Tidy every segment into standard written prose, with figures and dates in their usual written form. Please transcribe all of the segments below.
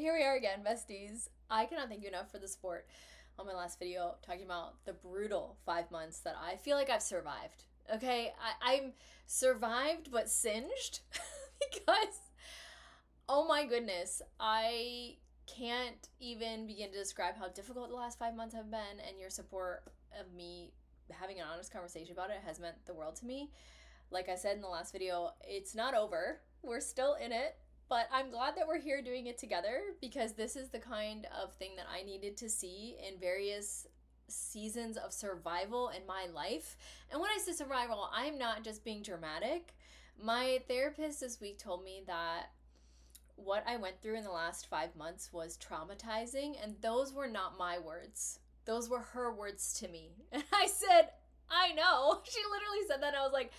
Here we are again, besties. I cannot thank you enough for the support on my last video talking about the brutal 5 months that I feel like I've survived. Okay, I'm survived but singed because, oh my goodness, I can't even begin to describe how difficult the last 5 months have been, and your support of me having an honest conversation about it has meant the world to me. Like I said in the last video, it's not over. We're still in it, but I'm glad that we're here doing it together because this is the kind of thing that I needed to see in various seasons of survival in my life. And when I say survival, I'm not just being dramatic. My therapist this week told me that what I went through in the last 5 months was traumatizing, and those were not my words. Those were her words to me. And I said, I know. She literally said that, and I was like,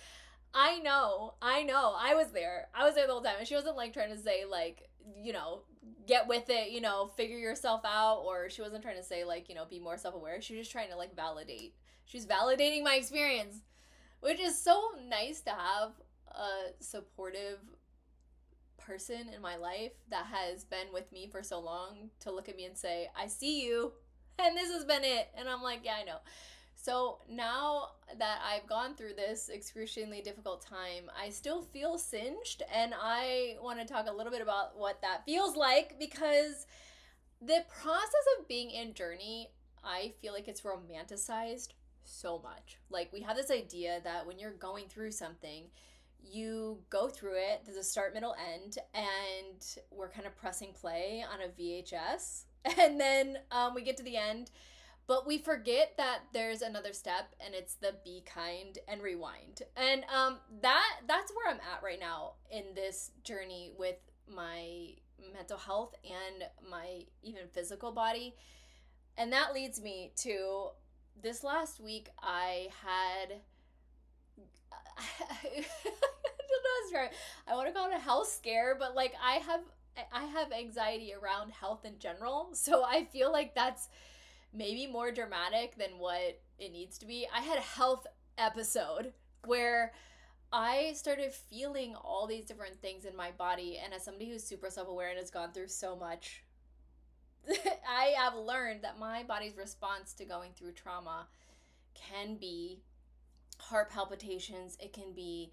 I know. I was there. I was there the whole time. And she wasn't like trying to say, like, get with it, figure yourself out. Or she wasn't trying to say, like, be more self aware. She was just trying to, like, validate. She was validating my experience, which is so nice to have a supportive person in my life that has been with me for so long to look at me and say, I see you. And this has been it. And I'm like, yeah, I know. So now that I've gone through this excruciatingly difficult time, I still feel singed, and I want to talk a little bit about what that feels like because the process of being in journey, I feel like it's romanticized so much. Like, we have this idea that when you're going through something, you go through it, there's a start, middle, end, and we're kind of pressing play on a VHS, and then we get to the end. But we forget that there's another step, and it's the be kind and rewind. And that's where I'm at right now in this journey with my mental health and my even physical body. And that leads me to this last week. I had I don't know how to describe it. I want to call it a health scare, but like I have anxiety around health in general. So I feel like that's maybe more dramatic than what it needs to be. I had a health episode where I started feeling all these different things in my body. And as somebody who's super self aware and has gone through so much, I have learned that my body's response to going through trauma can be heart palpitations. It can be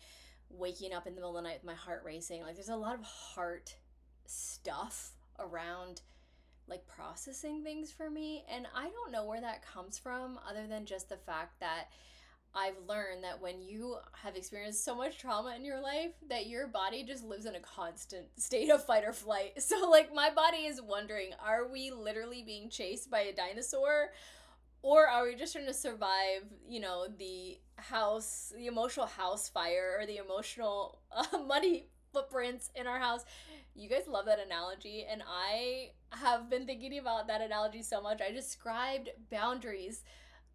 waking up in the middle of the night with my heart racing. Like, there's a lot of heart stuff around, like, processing things for me, and I don't know where that comes from other than just the fact that I've learned that when you have experienced so much trauma in your life that your body just lives in a constant state of fight or flight. So like, my body is wondering, are we literally being chased by a dinosaur, or are we just trying to survive, the emotional house fire, or the emotional muddy footprints in our house? You guys love that analogy, and I have been thinking about that analogy so much. I described boundaries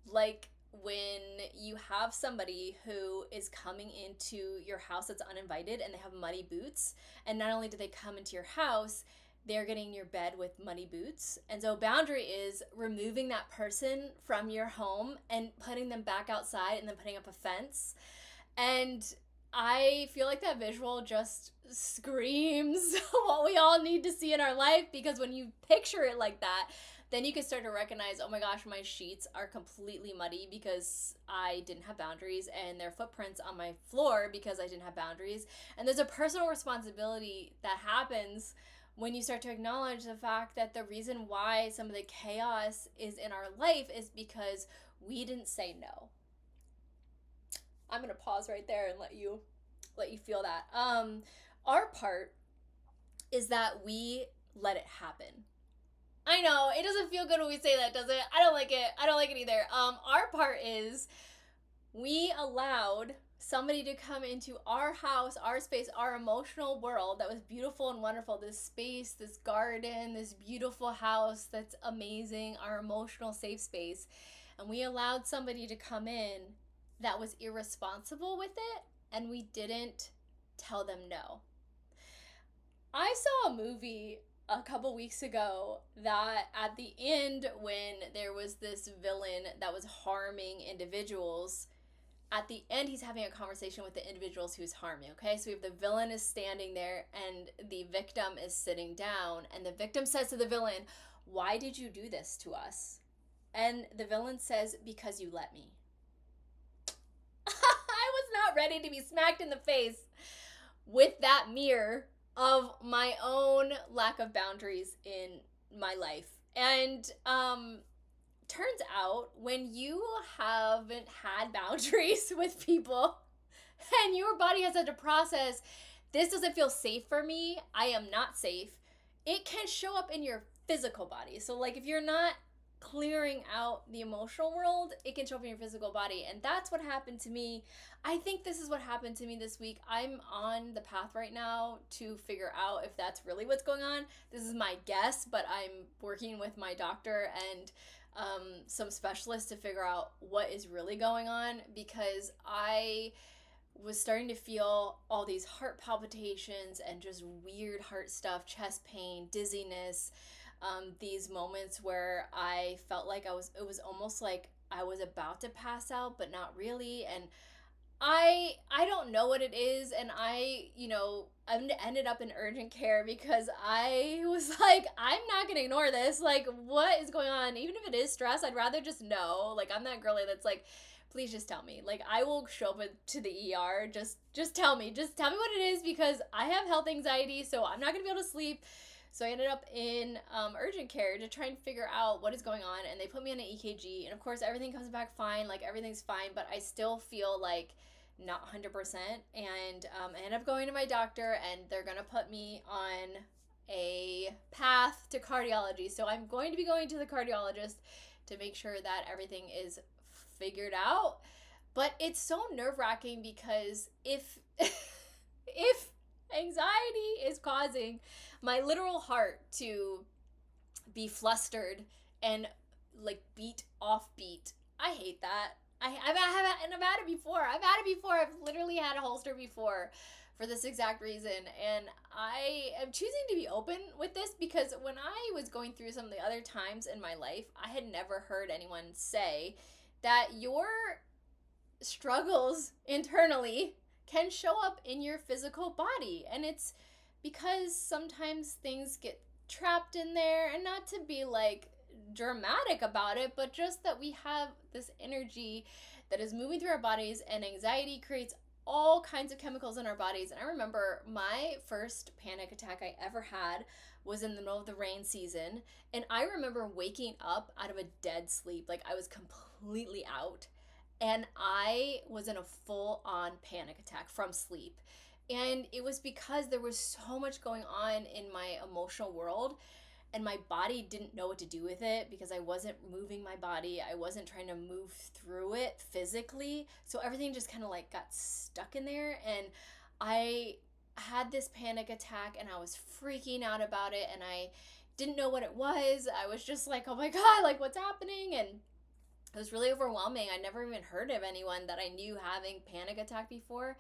like when you have somebody who is coming into your house that's uninvited and they have muddy boots, and not only do they come into your house, they're getting in your bed with muddy boots. And so boundary is removing that person from your home and putting them back outside and then putting up a fence. And I feel like that visual just screams what we all need to see in our life, because when you picture it like that, then you can start to recognize, oh my gosh, my sheets are completely muddy because I didn't have boundaries, and there are footprints on my floor because I didn't have boundaries. And there's a personal responsibility that happens when you start to acknowledge the fact that the reason why some of the chaos is in our life is because we didn't say no. I'm gonna pause right there and let you feel that. Our part is that we let it happen. I know it doesn't feel good when we say that, does it? I don't like it. I don't like it either. Our part is we allowed somebody to come into our house, our space, our emotional world that was beautiful and wonderful. This space, this garden, this beautiful house that's amazing, our emotional safe space. And we allowed somebody to come in that was irresponsible with it, and we didn't tell them no. I saw a movie a couple weeks ago that at the end, when there was this villain that was harming individuals, at the end, he's having a conversation with the individuals who's harming, okay? So we have the villain is standing there and the victim is sitting down, and the victim says to the villain, "Why did you do this to us?" And the villain says, "Because you let me." I was not ready to be smacked in the face with that mirror of my own lack of boundaries in my life. And turns out when you haven't had boundaries with people and your body has had to process, this doesn't feel safe for me, I am not safe, it can show up in your physical body. So like if you're not clearing out the emotional world, it can show up in your physical body. And that's what happened to me. I think this is what happened to me this week. I'm on the path right now to figure out if that's really what's going on. This is my guess, but I'm working with my doctor and some specialists to figure out what is really going on, because I was starting to feel all these heart palpitations and just weird heart stuff, chest pain, dizziness, these moments where I felt like it was almost like I was about to pass out, but not really. And I don't know what it is. And I ended up in urgent care because I was like, I'm not going to ignore this. Like, what is going on? Even if it is stress, I'd rather just know. Like, I'm that girly that's like, please just tell me. Like, I will show up to the ER. Just tell me. Just tell me what it is, because I have health anxiety, so I'm not going to be able to sleep. So I ended up in urgent care to try and figure out what is going on. And they put me on an EKG. And of course, everything comes back fine. Like, everything's fine. But I still feel like not 100%. And I ended up going to my doctor, and they're going to put me on a path to cardiology. So I'm going to be going to the cardiologist to make sure that everything is figured out. But it's so nerve-wracking because if anxiety is causing my literal heart to be flustered and like beat off beat, I hate that. I've had it before. I've literally had a holster before for this exact reason. And I am choosing to be open with this because when I was going through some of the other times in my life, I had never heard anyone say that your struggles internally can show up in your physical body. And it's because sometimes things get trapped in there, and not to be like dramatic about it, but just that we have this energy that is moving through our bodies, and anxiety creates all kinds of chemicals in our bodies. And I remember my first panic attack I ever had was in the middle of the rain season, and I remember waking up out of a dead sleep. Like, I was completely out, and I was in a full-on panic attack from sleep. And it was because there was so much going on in my emotional world, and my body didn't know what to do with it because I wasn't moving my body. I wasn't trying to move through it physically. So everything just kind of like got stuck in there, and I had this panic attack, and I was freaking out about it, and I didn't know what it was. I was just like, oh my God, like, what's happening? And it was really overwhelming. I never even heard of anyone that I knew having panic attack before.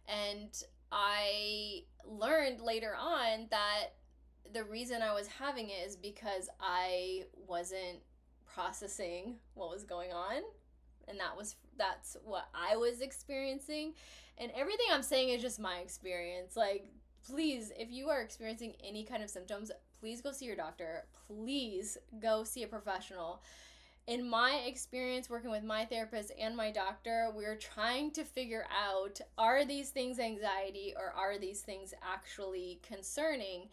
And I learned later on that the reason I was having it is because I wasn't processing what was going on. And that's what I was experiencing. And everything I'm saying is just my experience. Like, please, if you are experiencing any kind of symptoms, please go see your doctor. Please go see a professional. In my experience working with my therapist and my doctor, we're trying to figure out, are these things anxiety or are these things actually concerning?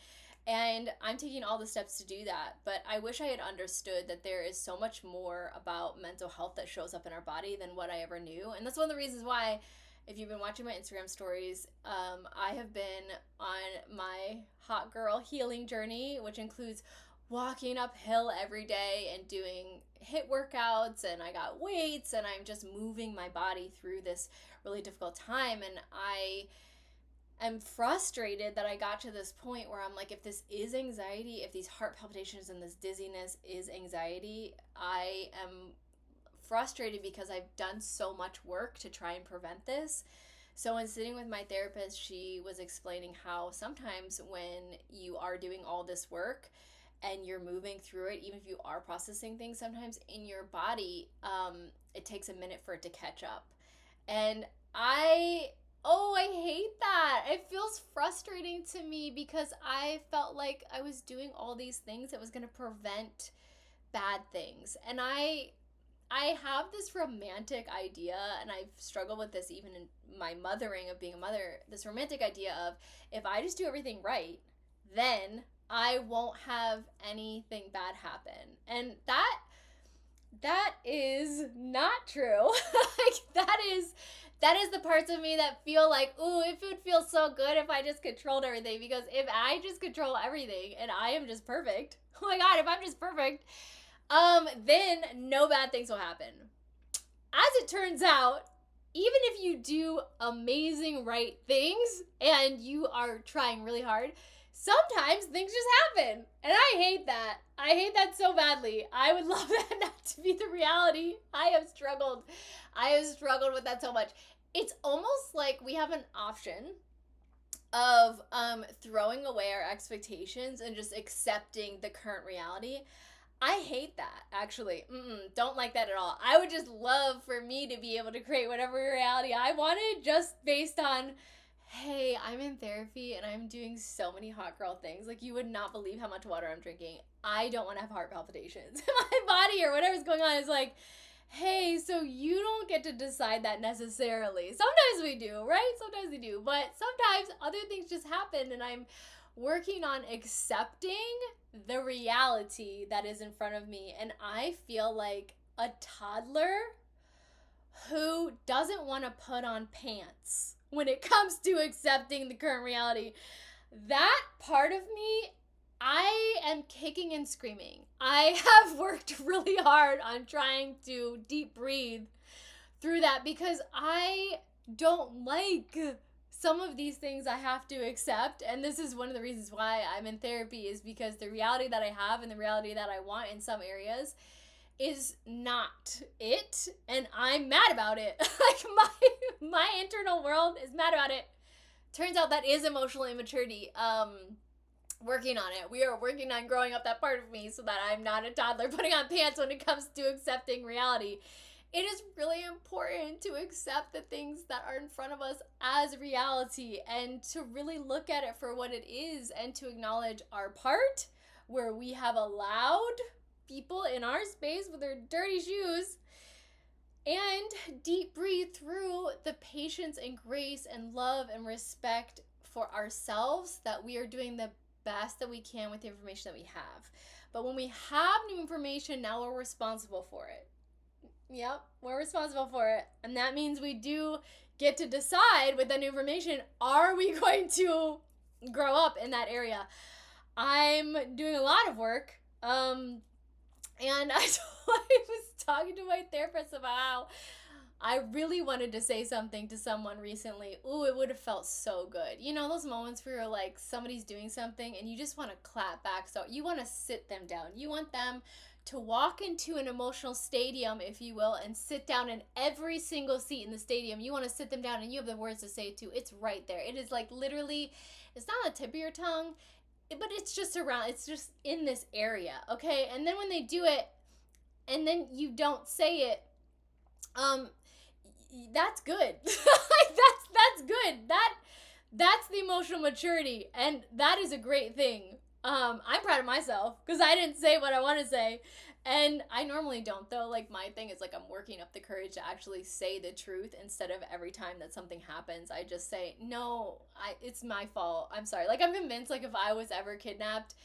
And I'm taking all the steps to do that. But I wish I had understood that there is so much more about mental health that shows up in our body than what I ever knew. And that's one of the reasons why, if you've been watching my Instagram stories, I have been on my hot girl healing journey, which includes walking uphill every day and doing HIIT workouts, and I got weights, and I'm just moving my body through this really difficult time. And I am frustrated that I got to this point where I'm like, if this is anxiety, if these heart palpitations and this dizziness is anxiety, I am frustrated because I've done so much work to try and prevent this. So in sitting with my therapist, she was explaining how sometimes when you are doing all this work and you're moving through it, even if you are processing things, sometimes in your body, it takes a minute for it to catch up. And I hate that. It feels frustrating to me because I felt like I was doing all these things that was going to prevent bad things. And I have this romantic idea, and I've struggled with this even in my mothering of being a mother, this romantic idea of if I just do everything right, then I won't have anything bad happen. And that is not true. Like that is the parts of me that feel like, ooh, it would feel so good if I just controlled everything. Because if I just control everything and I am just perfect, oh my God, if I'm just perfect, then no bad things will happen. As it turns out, even if you do amazing right things and you are trying really hard, sometimes things just happen. And I hate that. I hate that so badly. I would love that not to be the reality. I have struggled with that so much. It's almost like we have an option of throwing away our expectations and just accepting the current reality. I hate that, actually. Don't like that at all. I would just love for me to be able to create whatever reality I wanted just based on, hey, I'm in therapy and I'm doing so many hot girl things. Like, you would not believe how much water I'm drinking. I don't want to have heart palpitations. My body or whatever's going on is like, hey, so you don't get to decide that necessarily. Sometimes we do, right? Sometimes we do. But sometimes other things just happen, and I'm working on accepting the reality that is in front of me. And I feel like a toddler who doesn't want to put on pants when it comes to accepting the current reality. That part of me, I am kicking and screaming. I have worked really hard on trying to deep breathe through that because I don't like some of these things I have to accept. And this is one of the reasons why I'm in therapy, is because the reality that I have and the reality that I want in some areas is not it, and I'm mad about it. Like my internal world is mad about it. Turns out that is emotional immaturity. Working on it. We are working on growing up that part of me so that I'm not a toddler putting on pants when it comes to accepting reality. It is really important to accept the things that are in front of us as reality and to really look at it for what it is and to acknowledge our part where we have allowed people in our space with their dirty shoes, and deep breathe through the patience and grace and love and respect for ourselves that we are doing the best that we can with the information that we have. But when we have new information, now we're responsible for it. Yep, we're responsible for it. And that means we do get to decide with that new information, are we going to grow up in that area? I'm doing a lot of work. And I was talking to my therapist about how I really wanted to say something to someone recently. Ooh, it would have felt so good. You know, those moments where you're like, somebody's doing something and you just want to clap back. So you want to sit them down. You want them to walk into an emotional stadium, if you will, and sit down in every single seat in the stadium. You want to sit them down and you have the words to say too. It's right there. It is like literally, it's not on the tip of your tongue, but it's just around, it's just in this area, okay? And then when they do it, and then you don't say it, that's good. that's good. That's the emotional maturity, and that is a great thing. I'm proud of myself because I didn't say what I want to say, and I normally don't though. Like, my thing is like I'm working up the courage to actually say the truth instead of every time that something happens I just say no, it's my fault, I'm sorry. Like, I'm convinced like if I was ever kidnapped,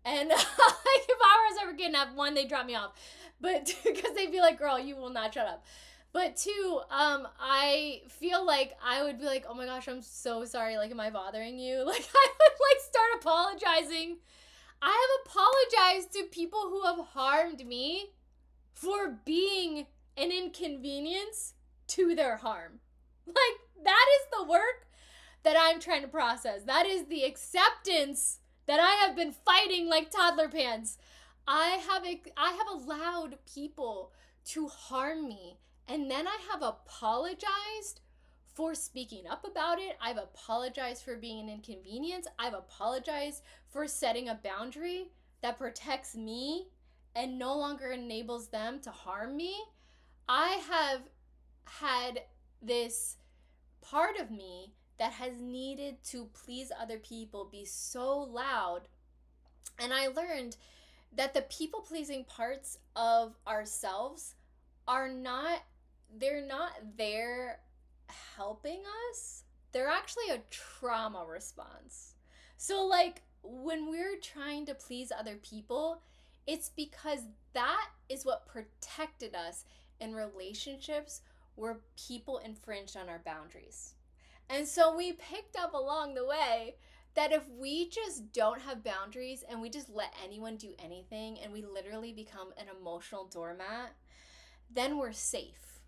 and like if I was ever kidnapped, one, they'd drop me off, but because they'd be like, girl, you will not shut up. But two, I feel like I would be like, oh my gosh, I'm so sorry. Like, am I bothering you? Like, I would like start apologizing. I have apologized to people who have harmed me for being an inconvenience to their harm. Like, that is the work that I'm trying to process. That is the acceptance that I have been fighting like toddler pants. I have allowed people to harm me. And then I have apologized for speaking up about it. I've apologized for being an inconvenience. I've apologized for setting a boundary that protects me and no longer enables them to harm me. I have had this part of me that has needed to please other people be so loud. And I learned that the people pleasing parts of ourselves are not, they're not there helping us. They're actually a trauma response. So, like, when we're trying to please other people, it's because that is what protected us in relationships where people infringed on our boundaries. And so we picked up along the way that if we just don't have boundaries and we just let anyone do anything and we literally become an emotional doormat, then we're safe.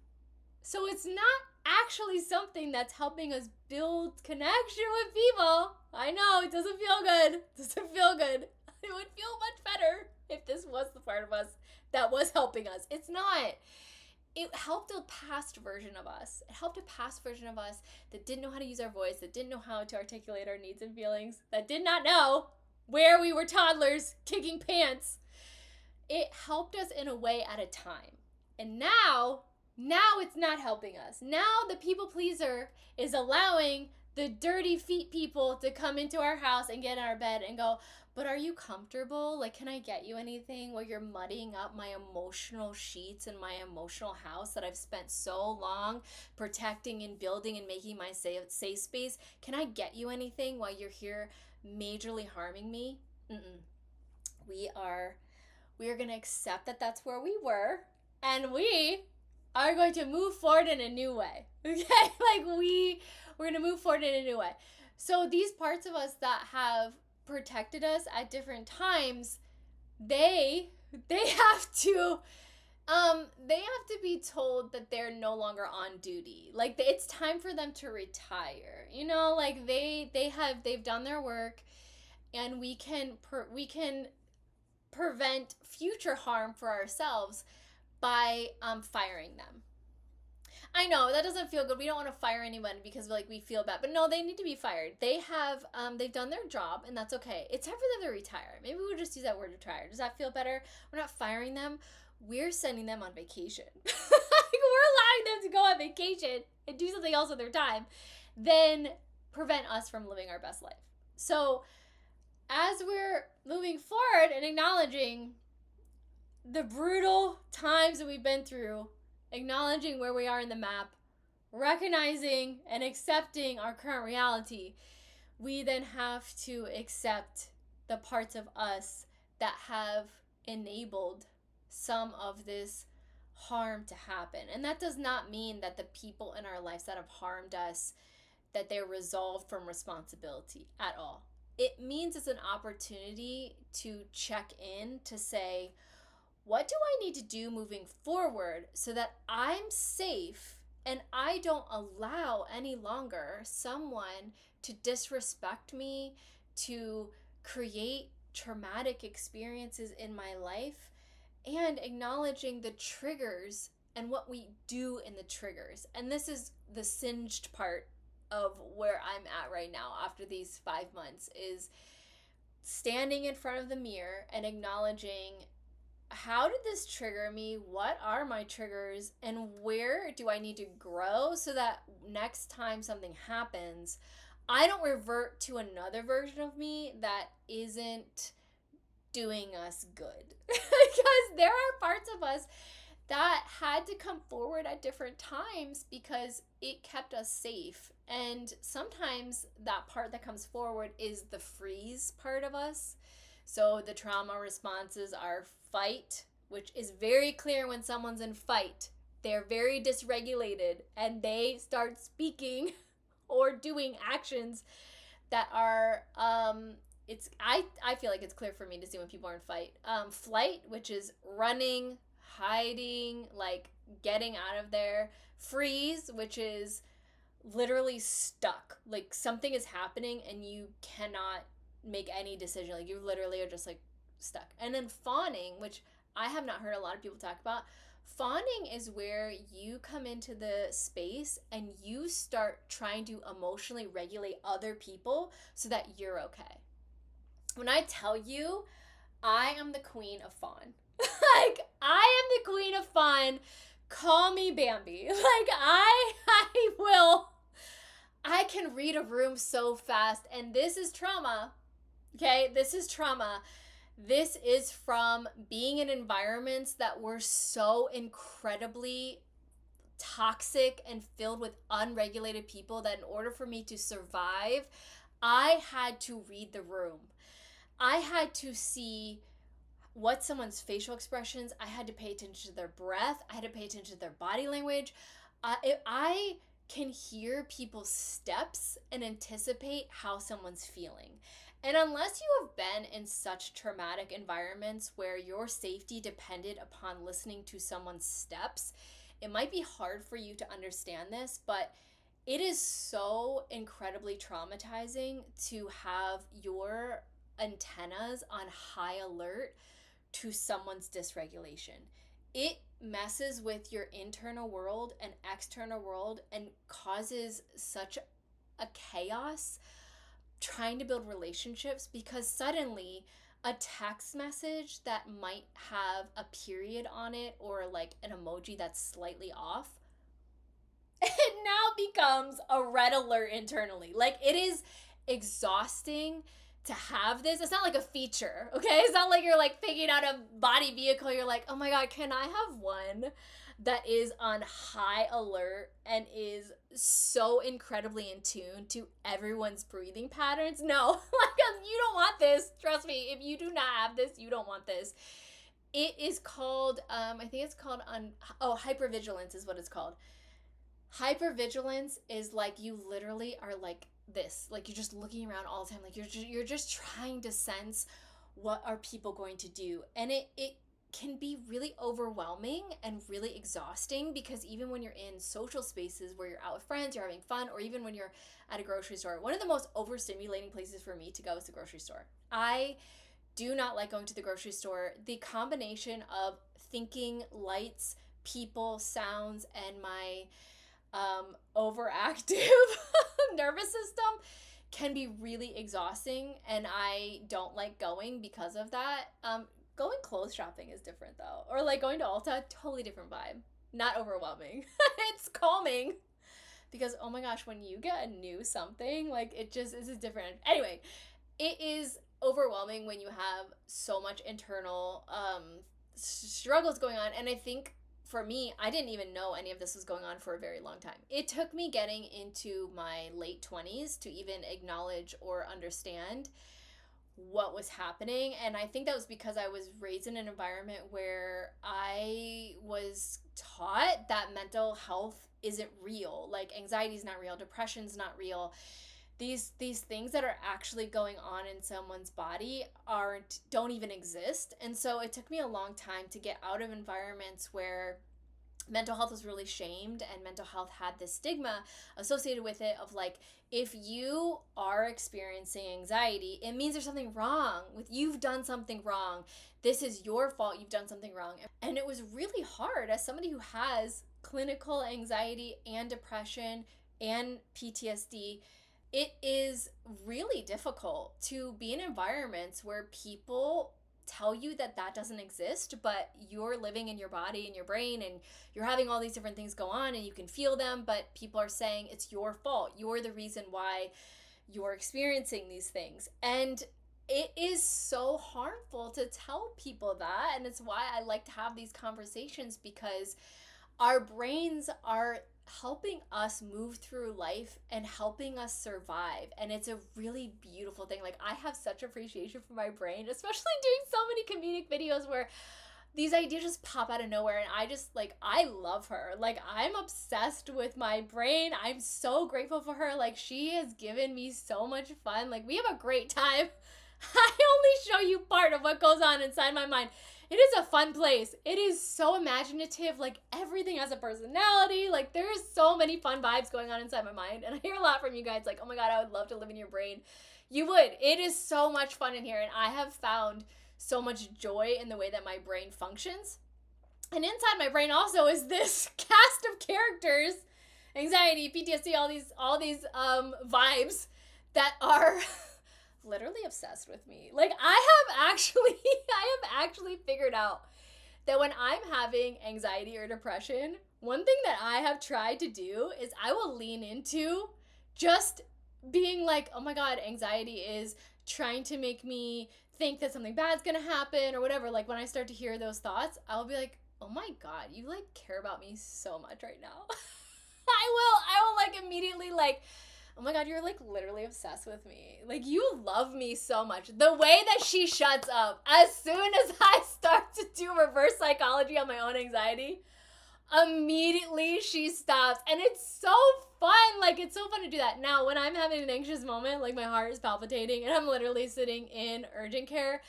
So it's not actually something that's helping us build connection with people. I know, it doesn't feel good. It doesn't feel good. It would feel much better if this was the part of us that was helping us. It's not. It helped a past version of us. It helped a past version of us that didn't know how to use our voice, that didn't know how to articulate our needs and feelings, that did not know where we were toddlers kicking pants. It helped us in a way at a time. And now it's not helping us. Now the people pleaser is allowing the dirty feet people to come into our house and get in our bed and go, but are you comfortable? Like, can I get you anything while you're muddying up my emotional sheets and my emotional house that I've spent so long protecting and building and making my safe space? Can I get you anything while you're here majorly harming me? We are going to accept that that's where we were, and we are going to move forward in a new way. Okay? Like, we're going to move forward in a new way. So these parts of us that have protected us at different times, they have to be told that they're no longer on duty. Like, it's time for them to retire. You know, like they've done their work, and we can prevent future harm for ourselves by firing them. I know that doesn't feel good. We don't want to fire anyone because we feel bad, but no, they need to be fired. They've done their job, and that's okay. It's time for them to retire. Maybe we'll just use that word, retire. Does that feel better? We're not firing them. We're sending them on vacation. We're allowing them to go on vacation and do something else with their time, then prevent us from living our best life. So as we're moving forward and acknowledging the brutal times that we've been through, acknowledging where we are in the map, recognizing and accepting our current reality, we then have to accept the parts of us that have enabled some of this harm to happen. And that does not mean that the people in our lives that have harmed us, that they're resolved from responsibility at all. It means it's an opportunity to check in, to say, what do I need to do moving forward so that I'm safe and I don't allow any longer someone to disrespect me, to create traumatic experiences in my life, and acknowledging the triggers and what we do in the triggers. And this is the singed part of where I'm at right now after these 5 months, is standing in front of the mirror and acknowledging, how did this trigger me? What are my triggers? And where do I need to grow so that next time something happens, I don't revert to another version of me that isn't doing us good? Because there are parts of us that had to come forward at different times because it kept us safe. And sometimes that part that comes forward is the freeze part of us. So the trauma responses are fight, which is very clear when someone's in fight. They're very dysregulated and they start speaking or doing actions that are, I feel like it's clear for me to see when people are in fight. Flight, which is running, hiding, like getting out of there. Freeze, which is literally stuck. Like something is happening and you cannot make any decision. Like you literally are just like stuck. And then fawning, which I have not heard a lot of people talk about. Fawning is where you come into the space and you start trying to emotionally regulate other people so that you're okay. When I tell you, I am the queen of fawn. Like, I am the queen of fawn. Call me Bambi. Like, I I can read a room so fast, and this is trauma. Okay, this is trauma. This is from being in environments that were so incredibly toxic and filled with unregulated people that in order for me to survive, I had to read the room. I had to see what someone's facial expressions, I had to pay attention to their breath, I had to pay attention to their body language. I can hear people's steps and anticipate how someone's feeling. And unless you have been in such traumatic environments where your safety depended upon listening to someone's steps, it might be hard for you to understand this, but it is so incredibly traumatizing to have your antennas on high alert to someone's dysregulation. It messes with your internal world and external world and causes such a chaos trying to build relationships, because suddenly a text message that might have a period on it or like an emoji that's slightly off, it now becomes a red alert internally. Like, it is exhausting to have this. It's not like a feature, okay? It's not like you're like picking out a body vehicle. You're like, oh my God, can I have one that is on high alert and is so incredibly in tune to everyone's breathing patterns? No, like, you don't want this. Trust me, if you do not have this, you don't want this. It is called, I think it's called, hypervigilance is what it's called. Hypervigilance is like you literally are like this, like you're just looking around all the time, like you're just trying to sense what are people going to do, and it can be really overwhelming and really exhausting, because even when you're in social spaces where you're out with friends, you're having fun, or even when you're at a grocery store, one of the most overstimulating places for me to go is the grocery store. I do not like going to the grocery store. The combination of thinking, lights, people, sounds, and my overactive nervous system can be really exhausting, and I don't like going because of that. Going clothes shopping is different though, or like going to Ulta, totally different vibe. Not overwhelming. It's calming, because oh my gosh, when you get a new something, like it just is different. Anyway, it is overwhelming when you have so much internal struggles going on, and I think for me, I didn't even know any of this was going on for a very long time. It took me getting into my late 20s to even acknowledge or understand what was happening. And I think that was because I was raised in an environment where I was taught that mental health isn't real. Like, anxiety is not real, depression's not real. These things that are actually going on in someone's body don't even exist. And so it took me a long time to get out of environments where mental health was really shamed, and mental health had this stigma associated with it of like, if you are experiencing anxiety, it means there's something wrong with you've done something wrong. This is your fault, you've done something wrong. And it was really hard as somebody who has clinical anxiety and depression and PTSD. It is really difficult to be in environments where people tell you that doesn't exist, but you're living in your body and your brain, and you're having all these different things go on, and you can feel them, but people are saying it's your fault. You're the reason why you're experiencing these things. And it is so harmful to tell people that, and it's why I like to have these conversations, because our brains are helping us move through life and helping us survive, and it's a really beautiful thing. Like, I have such appreciation for my brain, especially doing so many comedic videos where these ideas just pop out of nowhere, and I just like, I love her. Like, I'm obsessed with my brain. I'm so grateful for her. Like, she has given me so much fun. Like, we have a great time. I only show you part of what goes on inside my mind. It is a fun place. It is so imaginative. Like, everything has a personality. Like, there's so many fun vibes going on inside my mind. And I hear a lot from you guys like, oh my God, I would love to live in your brain. You would. It is so much fun in here. And I have found so much joy in the way that my brain functions. And inside my brain also is this cast of characters, anxiety, PTSD, all these vibes that are literally obsessed with me. Like, I have actually figured out that when I'm having anxiety or depression, one thing that I have tried to do is I will lean into just being like, oh my God, anxiety is trying to make me think that something bad's gonna happen or whatever. Like when I start to hear those thoughts, I'll be like, oh my God, you like care about me so much right now. I will like immediately like, oh my God, you're like literally obsessed with me. Like you love me so much. The way that she shuts up as soon as I start to do reverse psychology on my own anxiety, immediately she stops. And it's so fun. Like it's so fun to do that. Now, when I'm having an anxious moment, like my heart is palpitating and I'm literally sitting in urgent care,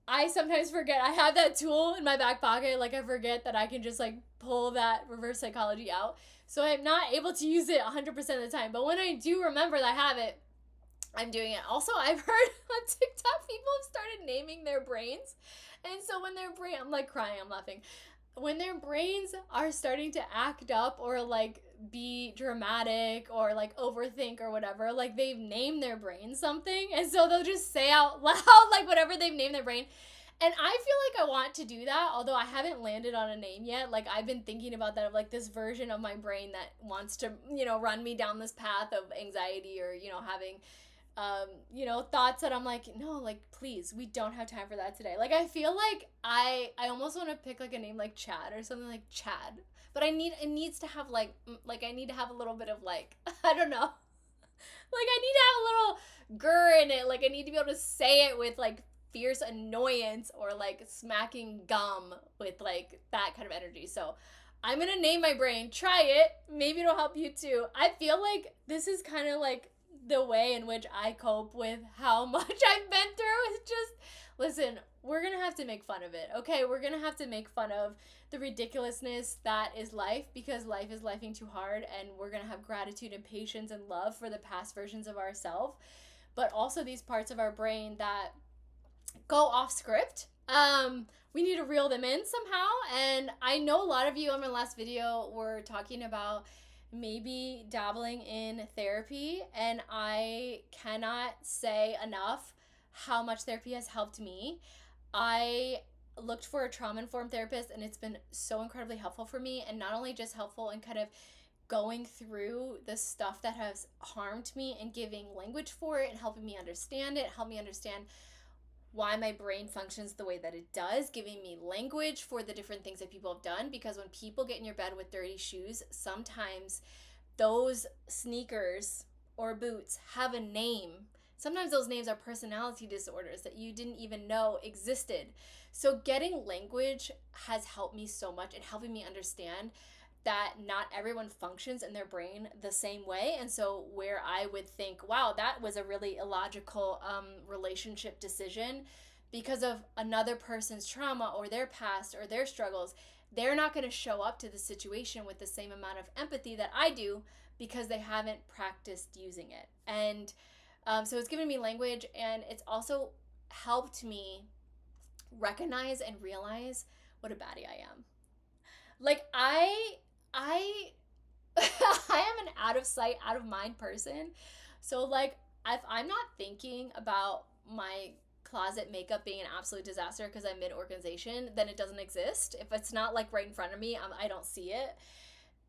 I sometimes forget I have that tool in my back pocket. Like I forget that I can just like pull that reverse psychology out. So I'm not able to use it 100% of the time. But when I do remember that I have it, I'm doing it. Also, I've heard on TikTok people have started naming their brains. And so when their brain, I'm like crying, I'm laughing. When their brains are starting to act up or like be dramatic or like overthink or whatever, like they've named their brain something. And so they'll just say out loud like whatever they've named their brain. And I feel like I want to do that, although I haven't landed on a name yet. Like I've been thinking about that, of like this version of my brain that wants to, run me down this path of anxiety or, having thoughts that I'm like, no, like, please, we don't have time for that today. Like, I feel like I almost want to pick like a name like Chad or something, like Chad. But it needs to have like I need to have a little bit of like, I don't know. Like I need to have a little grr in it. Like I need to be able to say it with like fierce annoyance or like smacking gum with like that kind of energy. So I'm gonna name my brain. Try it. Maybe it'll help you too. I feel like this is kind of like the way in which I cope with how much I've been through. Is just, listen, we're gonna have to make fun of it, okay? We're gonna have to make fun of the ridiculousness that is life, because life is lifing too hard, and we're gonna have gratitude and patience and love for the past versions of ourselves, but also these parts of our brain that go off script. We need to reel them in somehow. And I know a lot of you on my last video were talking about maybe dabbling in therapy, and I cannot say enough how much therapy has helped me. I looked for a trauma-informed therapist, and it's been so incredibly helpful for me, and not only just helpful in kind of going through the stuff that has harmed me and giving language for it and helping me understand it, help me understand why my brain functions the way that it does, giving me language for the different things that people have done. Because when people get in your bed with dirty shoes, sometimes those sneakers or boots have a name. Sometimes those names are personality disorders that you didn't even know existed. So getting language has helped me so much in helping me understand that not everyone functions in their brain the same way. And so where I would think, wow, that was a really illogical relationship decision because of another person's trauma or their past or their struggles, they're not going to show up to the situation with the same amount of empathy that I do because they haven't practiced using it. And so it's given me language, and it's also helped me recognize and realize what a baddie I am. Like I am an out of sight, out of mind person. So like if I'm not thinking about my closet makeup being an absolute disaster because I'm mid-organization, then it doesn't exist. If it's not like right in front of me, I don't see it.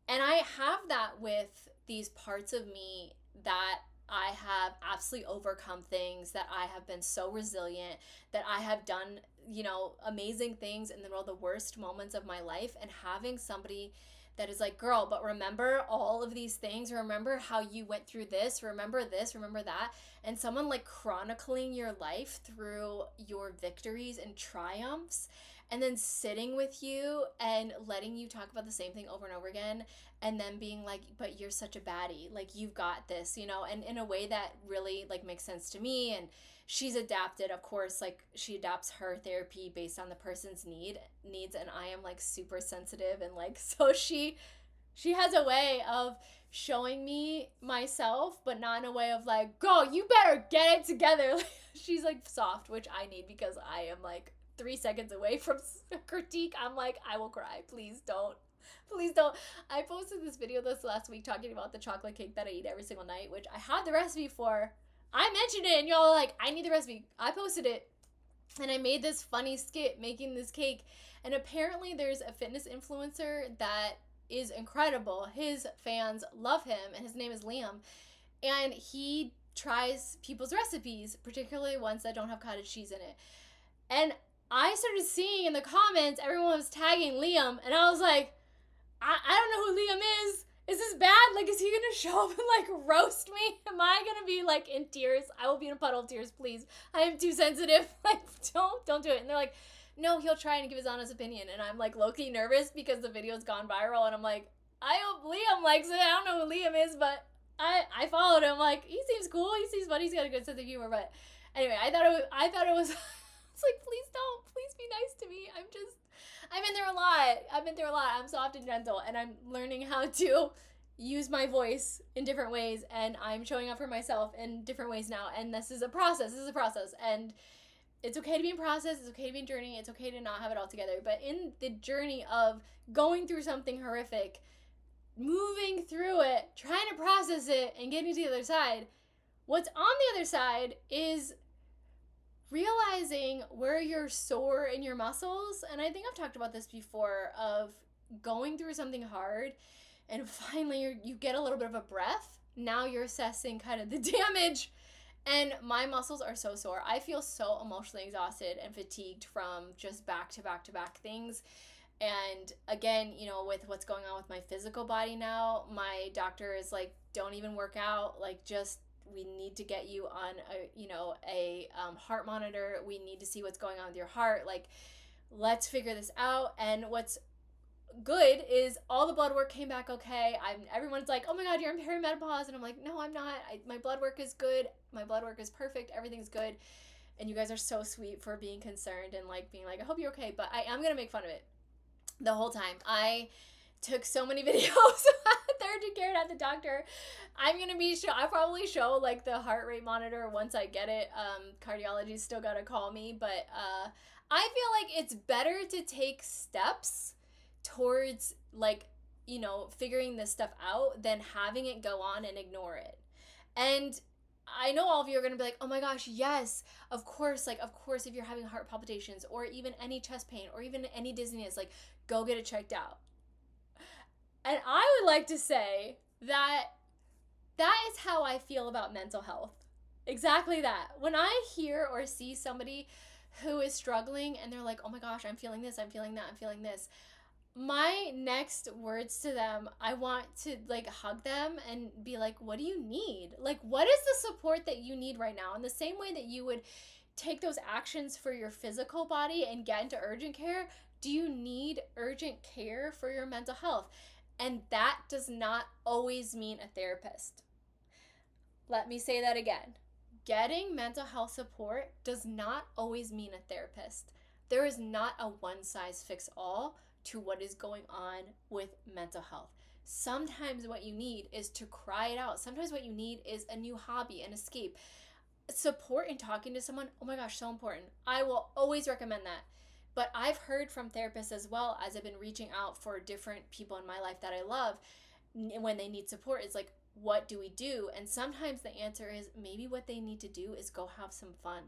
And I have that with these parts of me that I have absolutely overcome things, that I have been so resilient, that I have done, amazing things in the middle of the worst moments of my life, and having somebody that is like, girl, but remember all of these things, remember how you went through this, remember that, and someone like chronicling your life through your victories and triumphs, and then sitting with you and letting you talk about the same thing over and over again, and then being like, but you're such a baddie, like you've got this, and in a way that really like makes sense to me. And she's adapted, of course, like she adapts her therapy based on the person's needs, and I am like super sensitive, and like so she has a way of showing me myself, but not in a way of like, girl, you better get it together. She's like soft, which I need, because I am like 3 seconds away from critique. I'm like, I will cry. Please don't. I posted this video this last week talking about the chocolate cake that I eat every single night, which I had the recipe for. I mentioned it and y'all were like, I need the recipe. I posted it. And I made this funny skit making this cake. And apparently there's a fitness influencer that is incredible. His fans love him, and his name is Liam. And he tries people's recipes, particularly ones that don't have cottage cheese in it. And I started seeing in the comments, everyone was tagging Liam, and I was like, I don't know who Liam is. Is this bad? Like, is he gonna show up and like roast me? Am I gonna be like in tears? I will be in a puddle of tears, please. I am too sensitive. Like, don't do it. And they're like, no, he'll try and give his honest opinion. And I'm like low-key nervous because the video's gone viral, and I'm like, I hope Liam likes it. I don't know who Liam is, but I followed him. Like, he seems cool. He seems funny. He's got a good sense of humor. But anyway, I thought it was. It's like, please don't. Please be nice to me. I've been through a lot. I'm soft and gentle, and I'm learning how to use my voice in different ways, and I'm showing up for myself in different ways now. And this is a process. And it's okay to be in process. It's okay to be in journey. It's okay to not have it all together. But in the journey of going through something horrific, moving through it, trying to process it, and getting to the other side, what's on the other side is realizing where you're sore in your muscles. And I think I've talked about this before, of going through something hard and finally you get a little bit of a breath. Now you're assessing kind of the damage, and my muscles are so sore. I feel so emotionally exhausted and fatigued from just back to back things. And again, you know, with what's going on with my physical body now, my doctor is like, don't even work out, like, just, we need to get you on a heart monitor. We need to see what's going on with your heart. Like, let's figure this out. And what's good is all the blood work came back okay. Everyone's like, oh my God, you're in perimenopause. And I'm like, no, I'm not. My blood work is good. My blood work is perfect. Everything's good. And you guys are so sweet for being concerned and like being like, I hope you're okay. But I am going to make fun of it the whole time. I took so many videos at the urgent care and at the doctor. I'll probably show like the heart rate monitor once I get it. Cardiology's still got to call me, but I feel like it's better to take steps towards like, you know, figuring this stuff out than having it go on and ignore it. And I know all of you are going to be like, oh my gosh, yes, of course, if you're having heart palpitations or even any chest pain or even any dizziness, like, go get it checked out. And I would like to say that is how I feel about mental health. Exactly that. When I hear or see somebody who is struggling and they're like, oh my gosh, I'm feeling this, I'm feeling that, I'm feeling this, my next words to them, I want to like hug them and be like, what do you need? Like, what is the support that you need right now? In the same way that you would take those actions for your physical body and get into urgent care, do you need urgent care for your mental health? And that does not always mean a therapist. Let me say that again. Getting mental health support does not always mean a therapist. There is not a one-size-fits-all to what is going on with mental health. Sometimes what you need is to cry it out. Sometimes what you need is a new hobby, an escape. Support in talking to someone, oh my gosh, so important. I will always recommend that. But I've heard from therapists as well, as I've been reaching out for different people in my life that I love, when they need support, it's like, what do we do? And sometimes the answer is maybe what they need to do is go have some fun.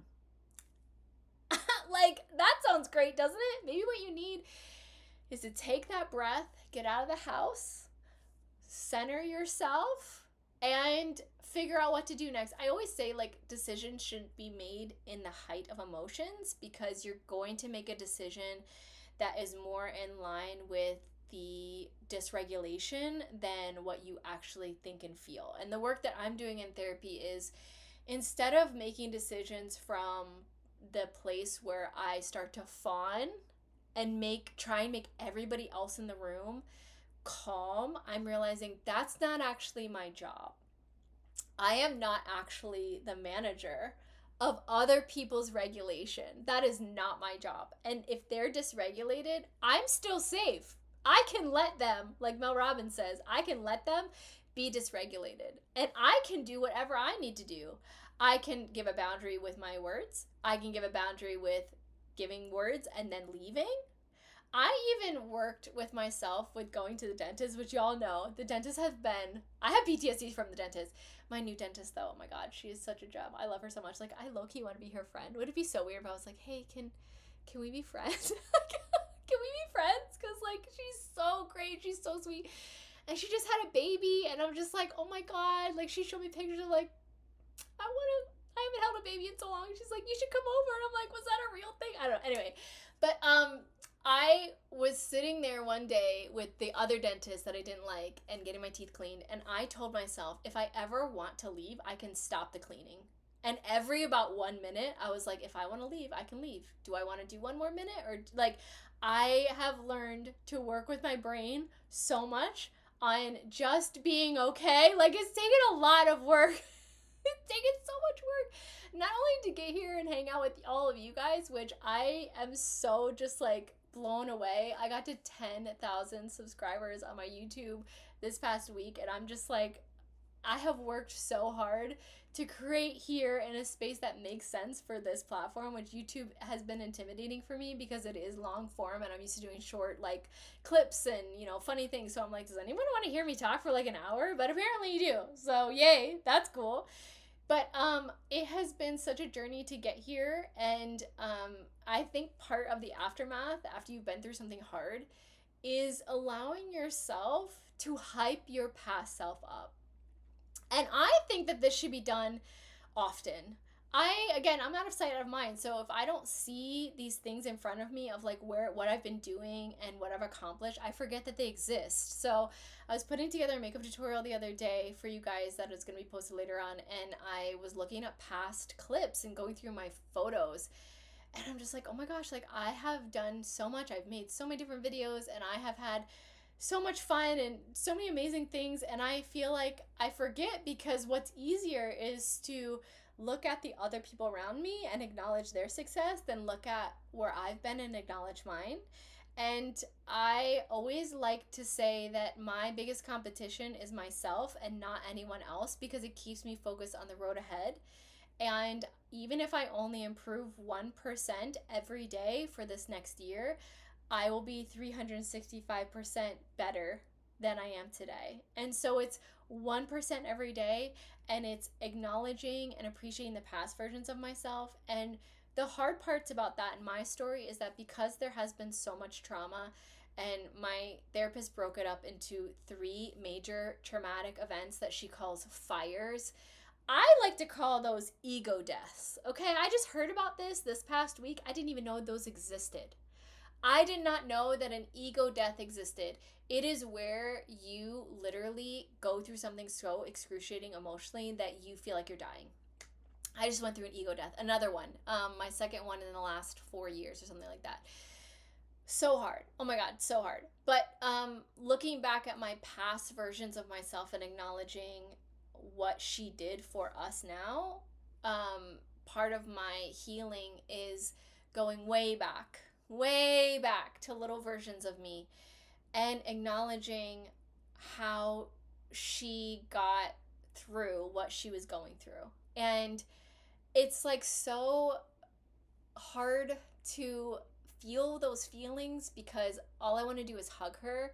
Like, that sounds great, doesn't it? Maybe what you need is to take that breath, get out of the house, center yourself, and figure out what to do next. I always say, like, decisions shouldn't be made in the height of emotions, because you're going to make a decision that is more in line with the dysregulation than what you actually think and feel. And the work that I'm doing in therapy is, instead of making decisions from the place where I start to fawn and try and make everybody else in the room calm, I'm realizing that's not actually my job. I am not actually the manager of other people's regulation. That is not my job. And if they're dysregulated, I'm still safe. I can let them, like Mel Robbins says, I can let them be dysregulated. And I can do whatever I need to do. I can give a boundary with my words. I can give a boundary with giving words and then leaving. I even worked with myself with going to the dentist, which y'all know. The dentist have been, I have PTSD from the dentist. My new dentist, though, oh my God, she is such a gem. I love her so much. Like, I low-key want to be her friend. Would it be so weird if I was like, hey, can we be friends? Can we be friends? Because, like, she's so great. She's so sweet. And she just had a baby, and I'm just like, oh my God. Like, she showed me pictures of, like, I haven't held a baby in so long. She's like, you should come over. And I'm like, was that a real thing? I don't know. Anyway, but I was sitting there one day with the other dentist that I didn't like and getting my teeth cleaned, and I told myself, if I ever want to leave, I can stop the cleaning. And every about 1 minute, I was like, if I want to leave, I can leave. Do I want to do one more minute? Or, like, I have learned to work with my brain so much on just being okay. Like, it's taken a lot of work. It's taken so much work. Not only to get here and hang out with all of you guys, which I am so just, like, blown away. I got to 10,000 subscribers on my YouTube this past week, and I'm just like, I have worked so hard to create here in a space that makes sense for this platform, which YouTube has been intimidating for me because it is long form and I'm used to doing short, like, clips and, you know, funny things. So I'm like, does anyone want to hear me talk for like an hour? But apparently you do. So yay, that's cool. But it has been such a journey to get here, and I think part of the aftermath, after you've been through something hard, is allowing yourself to hype your past self up. And I think that this should be done often. I'm out of sight, out of mind. So if I don't see these things in front of me of like what I've been doing and what I've accomplished, I forget that they exist. So I was putting together a makeup tutorial the other day for you guys that is going to be posted later on. And I was looking at past clips and going through my photos. And I'm just like, oh my gosh, like I have done so much. I've made so many different videos and I have had so much fun and so many amazing things, and I feel like I forget because what's easier is to look at the other people around me and acknowledge their success than look at where I've been and acknowledge mine. And I always like to say that my biggest competition is myself and not anyone else, because it keeps me focused on the road ahead. And even if I only improve 1% every day for this next year, I will be 365% better than I am today. And so it's 1% every day, and it's acknowledging and appreciating the past versions of myself. And the hard parts about that in my story is that because there has been so much trauma, and my therapist broke it up into 3 major traumatic events that she calls fires. I like to call those ego deaths. Okay, I just heard about this past week. I didn't even know those existed. I did not know that an ego death existed. It is where you literally go through something so excruciating emotionally that you feel like you're dying. I just went through an ego death. Another one. My second one in the last 4 years or something like that. So hard. Oh my God, so hard. But looking back at my past versions of myself and acknowledging what she did for us now, part of my healing is going way back to little versions of me and acknowledging how she got through what she was going through. And it's like so hard to feel those feelings because all I want to do is hug her,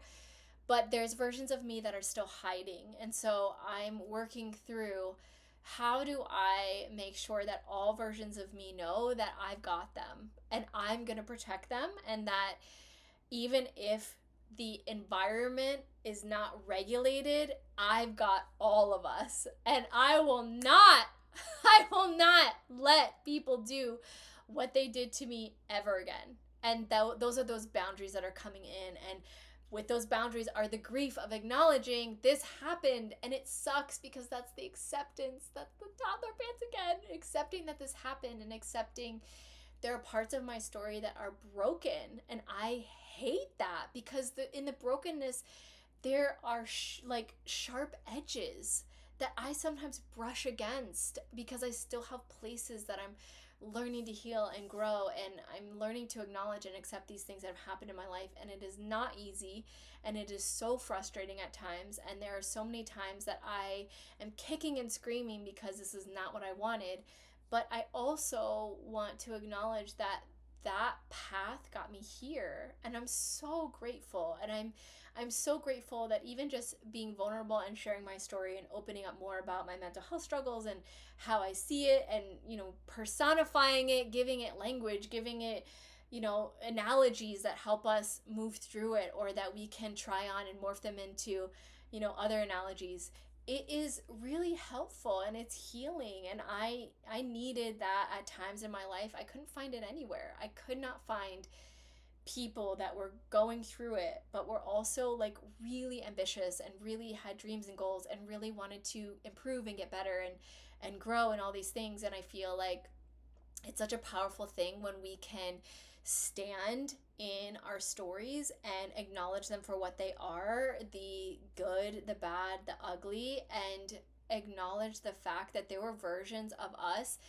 but there's versions of me that are still hiding. And so I'm working through, how do I make sure that all versions of me know that I've got them and I'm going to protect them, and that even if the environment is not regulated, I've got all of us, and I will not let people do what they did to me ever again. And those are those boundaries that are coming in, and with those boundaries are the grief of acknowledging this happened and it sucks, because that's the acceptance. That's the toddler pants again. Accepting that this happened and accepting there are parts of my story that are broken. And I hate that because in the brokenness, there are sharp edges that I sometimes brush against because I still have places that I'm learning to heal and grow, and I'm learning to acknowledge and accept these things that have happened in my life. And it is not easy, and it is so frustrating at times, and there are so many times that I am kicking and screaming because this is not what I wanted. But I also want to acknowledge that that path got me here, and I'm so grateful. And I'm so grateful that even just being vulnerable and sharing my story and opening up more about my mental health struggles and how I see it, and personifying it, giving it language, giving it analogies that help us move through it, or that we can try on and morph them into other analogies. It is really helpful and it's healing, and I needed that at times in my life. I couldn't find it anywhere. I could not find people that were going through it but were also like really ambitious and really had dreams and goals and really wanted to improve and get better and grow and all these things. And I feel like it's such a powerful thing when we can stand in our stories and acknowledge them for what they are, the good, the bad, the ugly, and acknowledge the fact that there were versions of us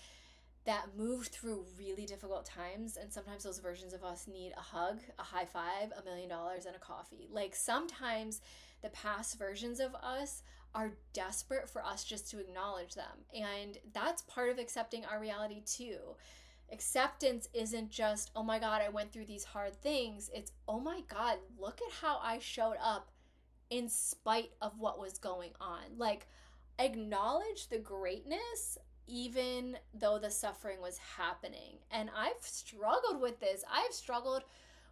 that moved through really difficult times. And sometimes those versions of us need a hug, a high five, $1 million, and a coffee. Like sometimes the past versions of us are desperate for us just to acknowledge them. And that's part of accepting our reality too. Acceptance isn't just, oh my God, I went through these hard things. It's, oh my God, look at how I showed up in spite of what was going on. Like, acknowledge the greatness even though the suffering was happening. And I've struggled with this. I've struggled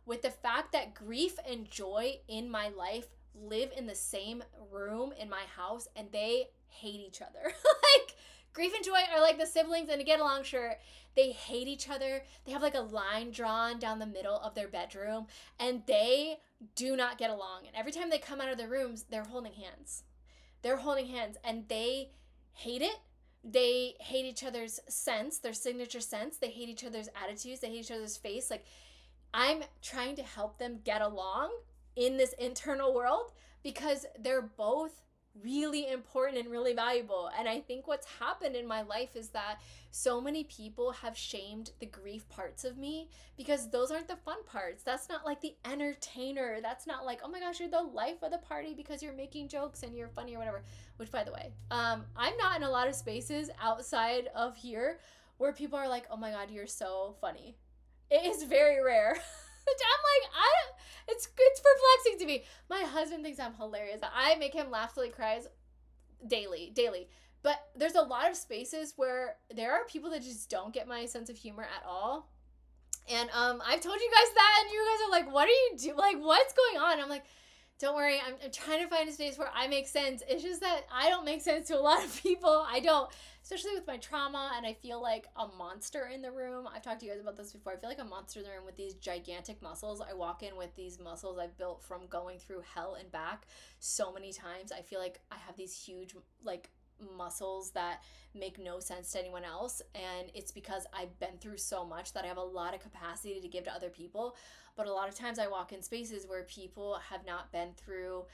with the fact that grief and joy in my life live in the same room in my house, and they hate each other. Like, grief and joy are like the siblings in a get along shirt. They hate each other. They have like a line drawn down the middle of their bedroom, and they do not get along. And every time they come out of their rooms, they're holding hands. They're holding hands, and they hate it. They hate each other's scents, their signature scents. They hate each other's attitudes. They hate each other's face. Like, I'm trying to help them get along in this internal world because they're both really important and really valuable. And I think what's happened in my life is that so many people have shamed the grief parts of me because those aren't the fun parts. That's not like the entertainer. That's not like, oh my gosh, you're the life of the party because you're making jokes and you're funny or whatever. Which, by the way, I'm not in a lot of spaces outside of here where people are like, oh my God, you're so funny. It is very rare. I'm like, it's perplexing to me. My husband thinks I'm hilarious. I make him laugh till he cries daily. But there's a lot of spaces where there are people that just don't get my sense of humor at all. And I've told you guys that, and you guys are like, what are you doing? Like, what's going on? I'm like, don't worry, I'm trying to find a space where I make sense. It's just that I don't make sense to a lot of people. I don't, especially with my trauma, and I feel like a monster in the room. I've talked to you guys about this before. I feel like a monster in the room with these gigantic muscles. I walk in with these muscles I've built from going through hell and back so many times. I feel like I have these huge, like, muscles that make no sense to anyone else, and it's because I've been through so much that I have a lot of capacity to give to other people. But a lot of times I walk in spaces where people have not been through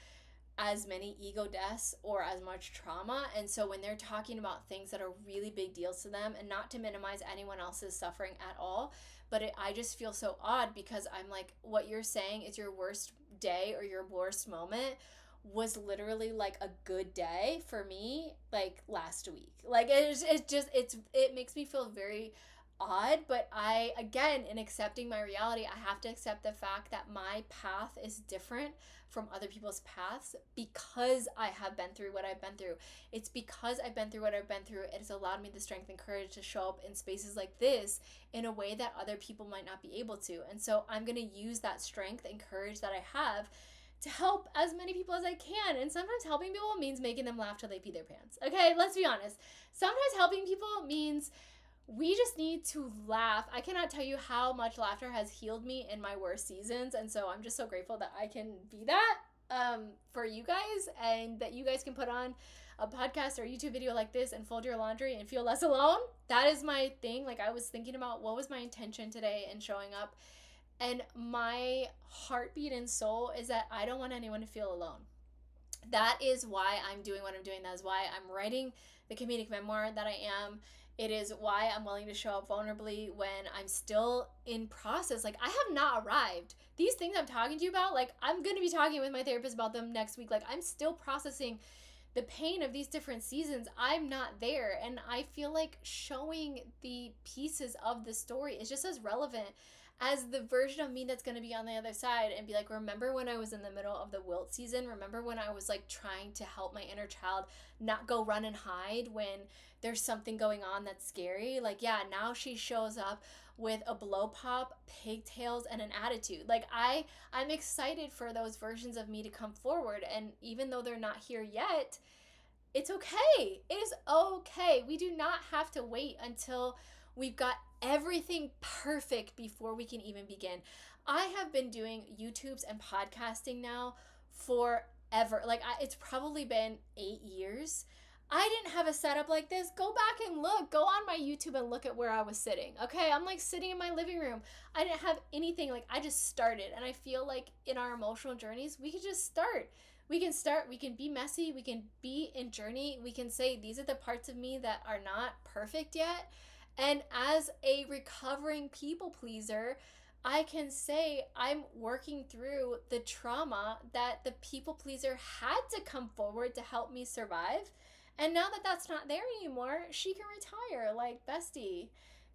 as many ego deaths or as much trauma, and so when they're talking about things that are really big deals to them, and not to minimize anyone else's suffering at all, but I just feel so odd because I'm like, what you're saying is your worst day or your worst moment was literally like a good day for me like last week. Like it makes me feel very odd. But I, again, in accepting my reality, I have to accept the fact that my path is different from other people's paths because I have been through what I've been through. It's because I've been through what I've been through, it has allowed me the strength and courage to show up in spaces like this in a way that other people might not be able to. And so I'm going to use that strength and courage that I have to help as many people as I can. And sometimes helping people means making them laugh till they pee their pants. Okay, let's be honest. Sometimes helping people means we just need to laugh. I cannot tell you how much laughter has healed me in my worst seasons. And so I'm just so grateful that I can be that for you guys, and that you guys can put on a podcast or YouTube video like this and fold your laundry and feel less alone. That is my thing. Like, I was thinking about what was my intention today in showing up. And my heartbeat and soul is that I don't want anyone to feel alone. That is why I'm doing what I'm doing. That is why I'm writing the comedic memoir that I am. It is why I'm willing to show up vulnerably when I'm still in process. Like, I have not arrived. These things I'm talking to you about, like, I'm going to be talking with my therapist about them next week. Like, I'm still processing the pain of these different seasons. I'm not there. And I feel like showing the pieces of the story is just as relevant as the version of me that's going to be on the other side and be like, remember when I was in the middle of the wilt season? Remember when I was like trying to help my inner child not go run and hide when there's something going on that's scary? Like, yeah, now she shows up with a blow pop, pigtails, and an attitude. Like, I'm excited for those versions of me to come forward. And even though they're not here yet, it's okay. It is okay. We do not have to wait until we've got everything perfect before we can even begin. I have been doing YouTubes and podcasting now forever. Like, it's probably been 8 years. I didn't have a setup like this. Go back and look. Go on my YouTube and look at where I was sitting. Okay, I'm like sitting in my living room. I didn't have anything. Like, I just started. And I feel like in our emotional journeys, we can just start. We can start. We can be messy. We can be in journey. We can say, these are the parts of me that are not perfect yet. And as a recovering people pleaser, I can say I'm working through the trauma that the people pleaser had to come forward to help me survive. And now that that's not there anymore, she can retire. Like, bestie,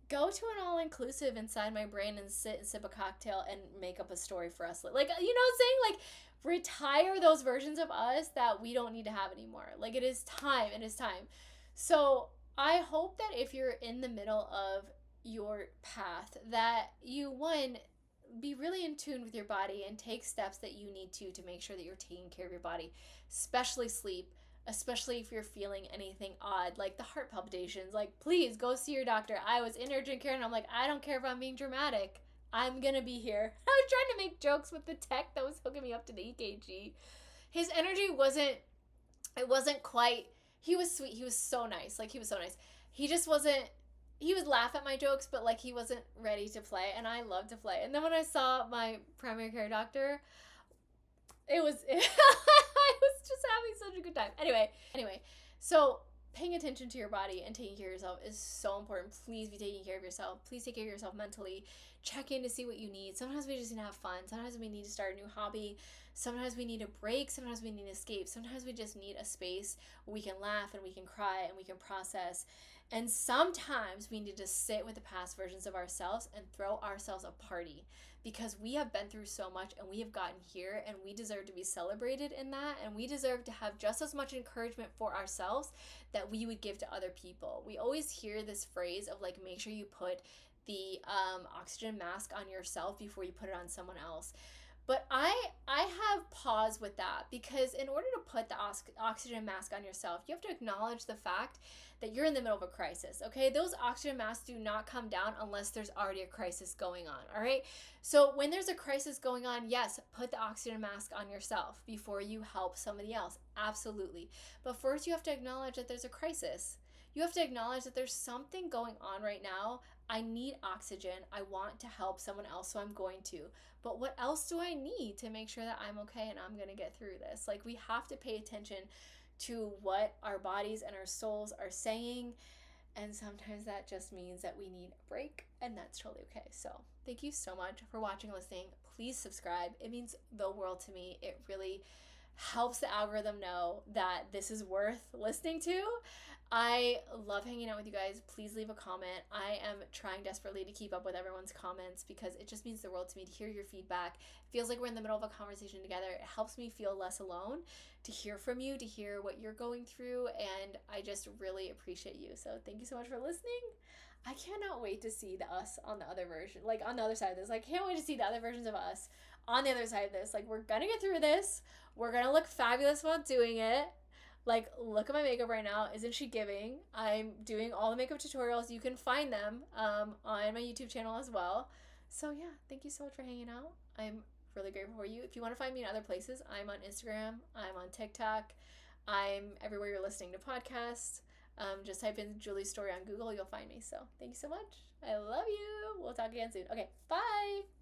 go to an all-inclusive inside my brain and sit and sip a cocktail and make up a story for us. Like, you know what I'm saying? Like, retire those versions of us that we don't need to have anymore. Like, it is time. It is time. So I hope that if you're in the middle of your path, that you, one, be really in tune with your body and take steps that you need to make sure that you're taking care of your body, especially sleep, especially if you're feeling anything odd, like the heart palpitations. Like, please go see your doctor. I was in urgent care and I'm like, I don't care if I'm being dramatic. I'm gonna be here. I was trying to make jokes with the tech that was hooking me up to the EKG. His energy wasn't quite, he was sweet. He was so nice. Like, he was so nice. He just wasn't, he would laugh at my jokes, but like, he wasn't ready to play. And I love to play. And then when I saw my primary care doctor, I was just having such a good time. Anyway, so paying attention to your body and taking care of yourself is so important. Please be taking care of yourself. Please take care of yourself mentally. Check in to see what you need. Sometimes we just need to have fun. Sometimes we need to start a new hobby. Sometimes we need a break. Sometimes we need to escape. Sometimes we just need a space where we can laugh and we can cry and we can process. And sometimes we need to sit with the past versions of ourselves and throw ourselves a party, because we have been through so much and we have gotten here, and we deserve to be celebrated in that, and we deserve to have just as much encouragement for ourselves that we would give to other people. We always hear this phrase of like, make sure you put the oxygen mask on yourself before you put it on someone else. But I have pause with that, because in order to put the oxygen mask on yourself, you have to acknowledge the fact that you're in the middle of a crisis, okay? Those oxygen masks do not come down unless there's already a crisis going on, all right? So when there's a crisis going on, yes, put the oxygen mask on yourself before you help somebody else, absolutely. But first you have to acknowledge that there's a crisis. You have to acknowledge that there's something going on right now. I need oxygen. I want to help someone else, so I'm going to. But what else do I need to make sure that I'm okay and I'm going to get through this? Like, we have to pay attention to what our bodies and our souls are saying. And sometimes that just means that we need a break, and that's totally okay. So thank you so much for watching and listening. Please subscribe. It means the world to me. It really helps the algorithm know that this is worth listening to. I love hanging out with you guys. Please leave a comment. I am trying desperately to keep up with everyone's comments, because it just means the world to me to hear your feedback. It feels like we're in the middle of a conversation together. It helps me feel less alone, to hear from you, to hear what you're going through, and I just really appreciate you. So thank you so much for listening. I cannot wait to see us on the other version, like on the other side of this. I can't wait to see the other versions of us on the other side of this. Like, we're gonna get through this. We're gonna look fabulous while doing it. Like, look at my makeup right now. Isn't she giving? I'm doing all the makeup tutorials. You can find them on my YouTube channel as well. So yeah, thank you so much for hanging out. I'm really grateful for you. If you want to find me in other places, I'm on Instagram. I'm on TikTok. I'm everywhere you're listening to podcasts. Just type in Julie's Story on Google. You'll find me. So thank you so much. I love you. We'll talk again soon. Okay, bye.